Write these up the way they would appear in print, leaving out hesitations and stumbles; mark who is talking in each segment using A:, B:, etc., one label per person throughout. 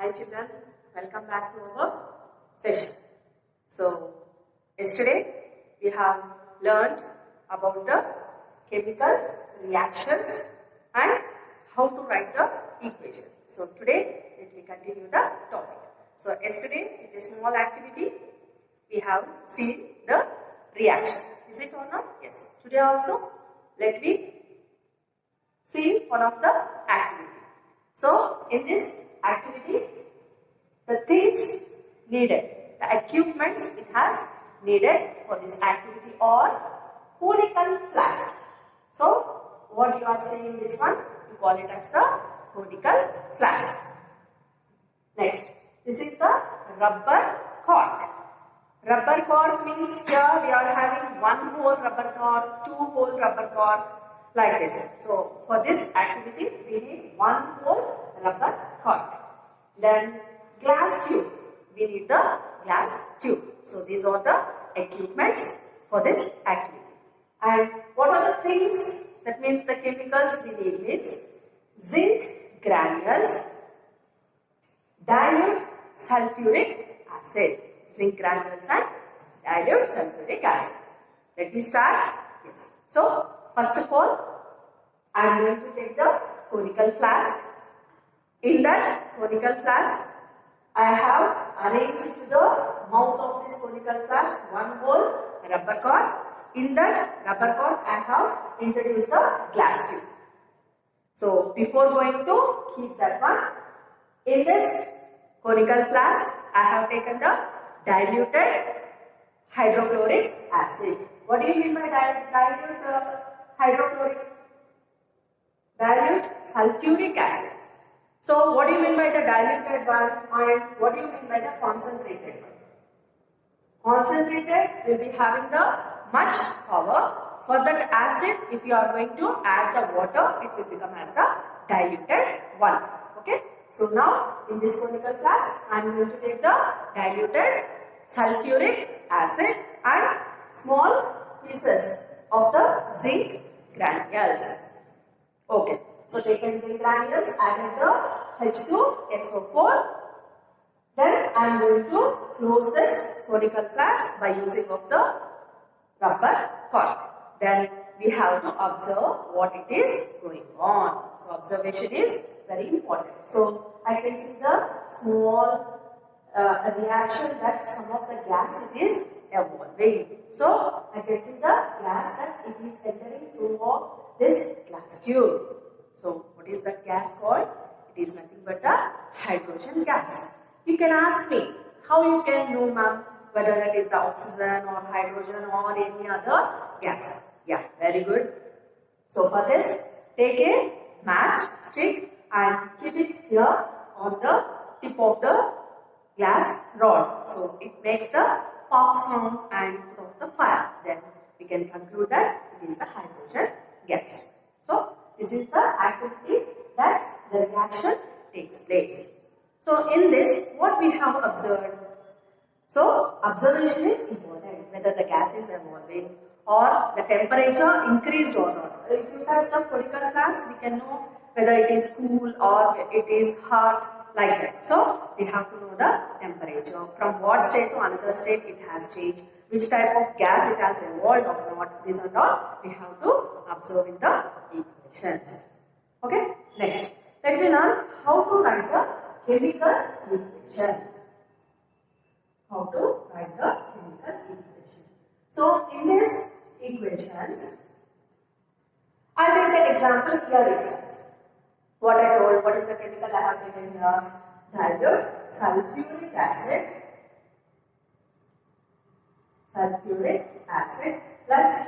A: Hi children, welcome back to our session. So, yesterday we have learned about the chemical reactions and how to write the equation. So, today let me continue the topic. So, yesterday with a small activity we have seen the reaction. Is it or not? Yes. Today also let me see one of the activity. So, in this activity, the things needed, the equipments it has needed for this activity are conical flask. So, what you are saying this one, you call it as the conical flask. Next, this is the rubber cork. Rubber cork means here we are having one hole rubber cork, two hole rubber cork, like this. So, for this activity, we need one hole rubber cork. Then, glass tube. We need the glass tube. So, these are the equipments for this activity. And what are the things? That means the chemicals we need means zinc granules, dilute sulfuric acid. Zinc granules and dilute sulfuric acid. Let me start. Yes. So, first of all, I am going to take the conical flask. In that conical flask, I have arranged to the mouth of this conical flask one hole rubber cork. In that rubber cork, I have introduced the glass tube. So, before going to keep that one, in this conical flask, I have taken the diluted hydrochloric acid. What do you mean by dilute hydrochloric? Dilute sulfuric acid. So, what do you mean by the diluted one and what do you mean by the concentrated one? Concentrated will be having the much power. For that acid, if you are going to add the water, it will become as the diluted one. Okay. So, now in this conical flask, I am going to take the diluted sulfuric acid and small pieces of the zinc granules. Okay. So, taken zinc granules, added the H2SO4. Then, I am going to close this conical flask by using of the rubber cork. Then, we have to observe what it is going on. So, observation is very important. So, I can see the small reaction that some of the gas it is evolving. So, I can see the gas that it is entering through this glass tube. So, what is that gas called? It is nothing but the hydrogen gas. You can ask me, how you can know, ma'am, whether that is the oxygen or hydrogen or any other gas. Yeah, very good. So, for this, take a match stick and keep it here on the tip of the glass rod. So, it makes the pop sound and put off the fire. Then, we can conclude that it is the hydrogen gas. So, this is the activity that the reaction takes place. So, in this, what we have observed? So, observation is important, whether the gas is evolving or the temperature increased or not. If you touch the conical flask, we can know whether it is cool or it is hot, like that. So, we have to know the temperature. From what state to another state it has changed. Which type of gas it has evolved or not. This and all we have to observe in the equations. Okay. Next, let me learn how to write the chemical equation. How to write the chemical equation. So, in these equations, I will take the example here itself. What I told, what is the chemical I have taken here? Dilute sulfuric acid. Sulfuric acid plus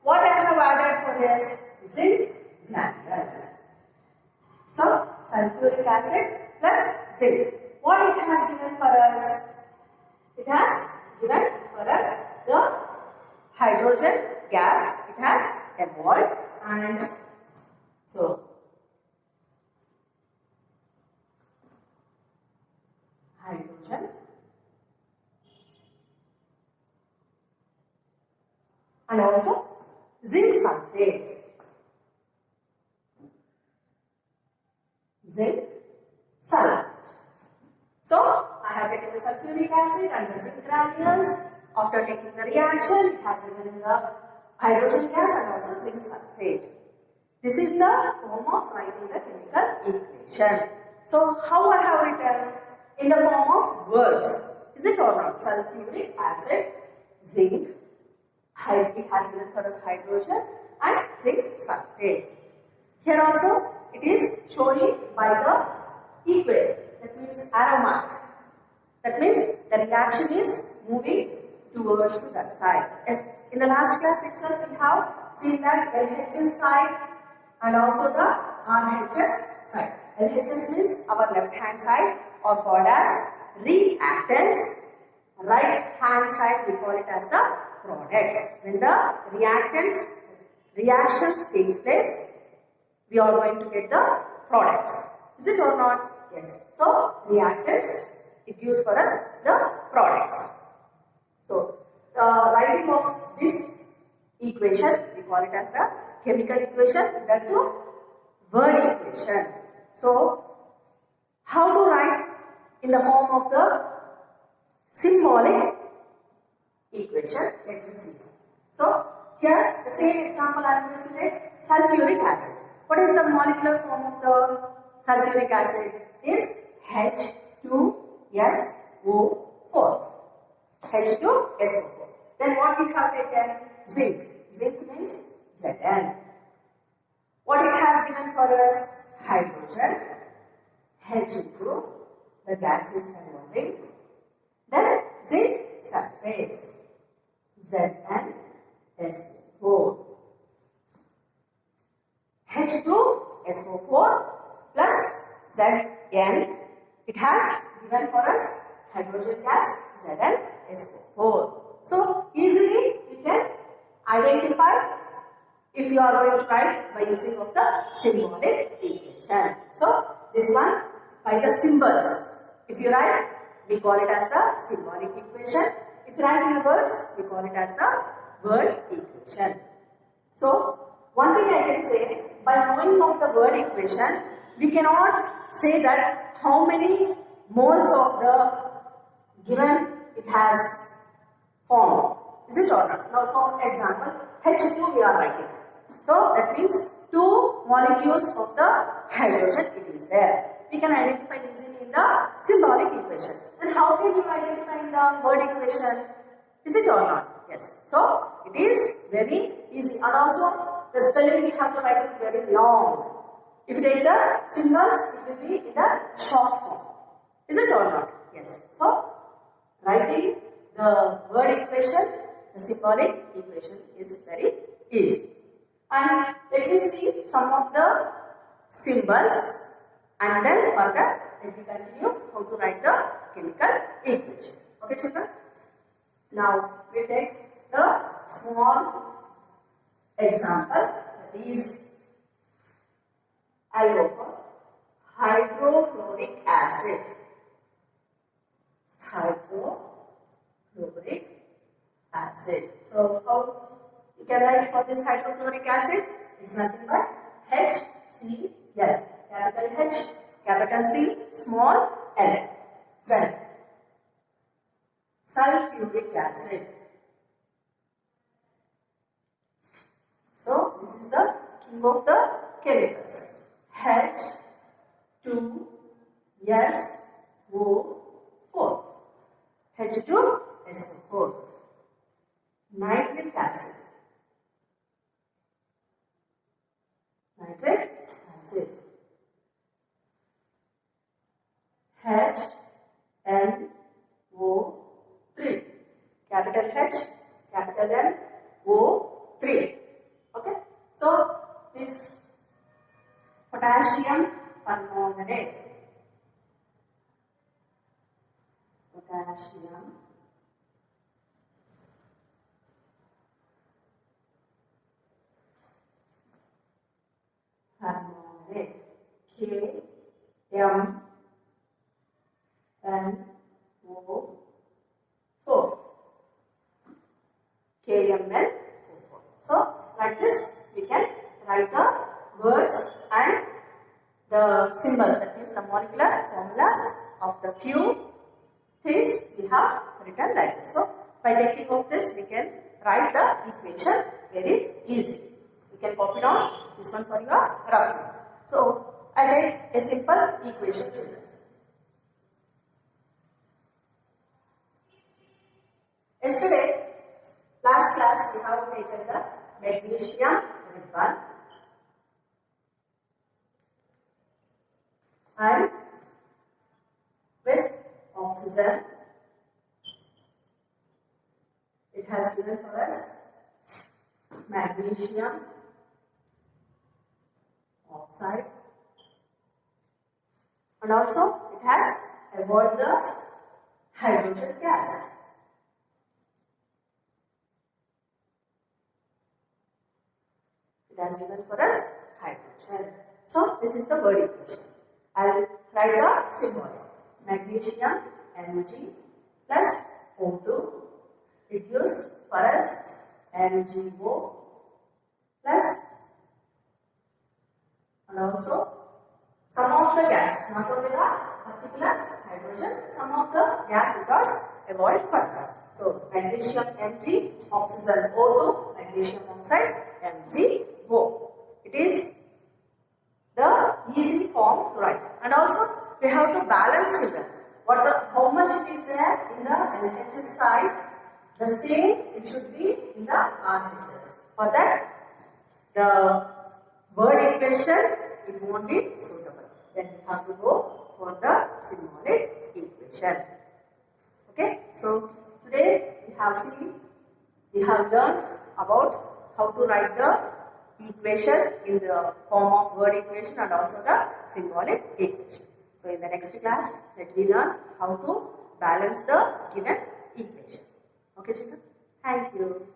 A: what I have added for this? Zinc granules. So, sulfuric acid plus zinc. What it has given for us? It has given for us the hydrogen gas. It has evolved and so hydrogen and also zinc sulfate. Zinc sulfate. acid and the zinc granules. After taking the reaction, it has given the hydrogen gas and also zinc sulfate. This is the form of writing the chemical equation. So how I have written? In the form of words. Is it or not? Sulfuric acid, zinc, it has given for us hydrogen and zinc sulfate. Here also it is showing by the equate, that means arrow mark. That means the reaction is moving towards to that side. Yes. In the last class itself we have seen that LHS side and also the RHS side. LHS means our left hand side or called as reactants. Right hand side we call it as the products. When the reactions takes place, we are going to get the products. Is it or not? Yes. So reactants, it gives for us the products. So the writing of this equation, we call it as the chemical equation, that to word equation. So how to write in the form of the symbolic equation? Let me see. So here the same example I am going to take, sulfuric acid. What is the molecular form of the sulfuric acid? It is H2SO4. H2SO4. Then what we have taken? Zinc. Zinc means Zn. What it has given for us? Hydrogen. H2. The gas is evolving. Then zinc sulfate. ZnSO4. H2SO4 plus Zn. It has given for us hydrogen gas ZnSO4. So easily we can identify if you are going to write by using of the symbolic equation. So this one by the symbols. If you write, we call it as the symbolic equation. If you write in the words, we call it as the word equation. So one thing I can say, by knowing of the word equation, we cannot say that how many moles of the given it has formed. Is it or not? Now for example, H2 we are writing. So that means 2 molecules of the hydrogen it is there. We can identify easily in the symbolic equation. And how can you identify in the word equation? Is it or not? Yes. So it is very easy. And also the spelling we have to write it very long. If you take the symbols, it will be in the short form. Is it or not? Yes. So writing the word equation, the symbolic equation is very easy. And let me see some of the symbols, and then further let me continue how to write the chemical equation. Okay, children? Now we take the small example, that is I'll go for hydrochloric acid. Hydrochloric acid. So how you can write for this hydrochloric acid? It's nothing but HCl. Capital H, capital C, small l. Then sulfuric acid. So this is the king of the chemicals. H2SO4. H2SO4. Nitric acid. Nitric acid. HNO3. Capital H, capital N, O3. Okay. So this potassium permanganate. Potassium permanganate. KMnO4. KMnO4. So like this we can write the words and the symbols, that means the molecular formulas of the few things we have written like this. So by taking of this, we can write the equation very easy. You can copy down this one for your rough note. So I take a simple equation, children. Yesterday, last class, we have taken the magnesium ribbon and with oxygen, it has given for us magnesium oxide, and also it has evolved the hydrogen gas. It has given for us hydrogen. So this is the word equation. I will write the symbol. Magnesium Mg plus O2. It gives for us MgO plus, and also some of the gas, not only the particular hydrogen, some of the gas it was evolved for us. So magnesium Mg, oxygen O2, magnesium oxide MgO. It is the easy form to write. And also we have to balance children. How much it is there in the LHS side, the same it should be in the RHS. For that, the word equation, it won't be suitable. Then we have to go for the symbolic equation. Okay, so today we have learned about how to write the equation in the form of word equation and also the symbolic equation. So in the next class, let me learn how to balance the given equation. Okay, children? Thank you.